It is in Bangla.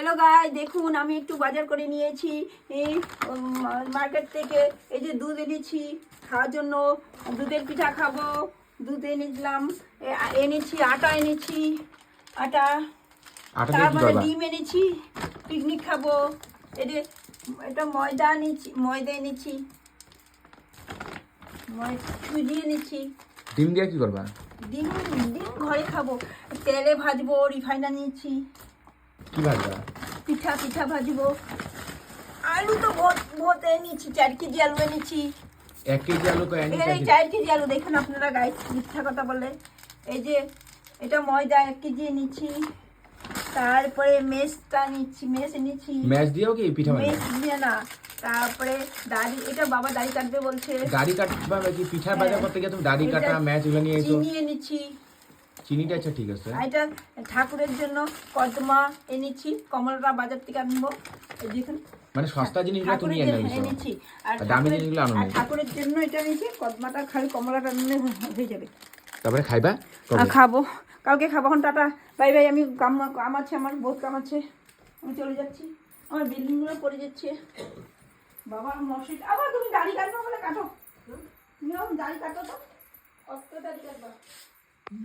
হ্যালো গাই, দেখুন আমি একটু বাজার করে নিয়েছি এই মার্কেট থেকে। এই যে দুধ এনেছি খাওয়ার জন্য, দুধের পিঠা খাবো। দুধ এনেছিলাম, এনেছি আটা, এনেছি আটা, তারপরে ডিম এনেছি, পিকনিক খাবো। এই যে এটা ময়দা এনেছি, ময়দা এনেছি, সুজি এনেছি। ডিম দিয়ে কি করবা? ডিম ডিম ঘরে খাবো, তেলে ভাজবো, রিফাইনার নিয়েছি। কি ভাজবা? পিঠা পিঠা ভাজবো। আলু তো বহুত এনেছি, 4 কেজি আলু এনেছি। 1 কেজি আলু কয় এনেছি? 4 কেজি আলু, দেখুন আপনারা গাইস, মিথ্যা কথা বলে। এই যে এটা ময়দা 1 কেজি এনেছি। তারপরে মেসটা নিচ্ছি, মেস এনেছি। ম্যাশ দিয়েও কি পিঠা বানাবে? মেস দিয়ে না। তারপরে দাড়ি, এটা বাবা দাড়ি কাটবে বলছে। দাড়ি কাটবা কি পিঠা বাজার করতে গিয়ে তুমি দাড়ি কাটা ম্যাচ এগুলো নিয়ে এসো? চিনি এনেছি। চিনিটা আচ্ছা ঠিক আছে। এটা ঠাকুরের জন্য কদমা এনেছি, কমলাটা বাজার থেকে আনবো। এই দেখুন মানে সস্তা জিনিসগুলো তুমি এনেছি। আর দামি জিনিসগুলো আনো না। ঠাকুরের জন্য এটা এনেছি, কদমাটা খালি কমলাটা নিলে হয়ে যাবে। তারপরে খাইবা? খাবো, কালকে খাবো। এখন টাটা, বাই বাই। আমি কাম আছে, আমার বহুত কাম আছে, আমি চলে যাচ্ছি। আমার বিল্ডিংগুলো পড়ে যাচ্ছে। বাবা মশিট, আবার তুমি দাড়ি কাটবো বলে কাটো। তুমি দাড়ি কাটো তো, কত দাড়ি কাটবা।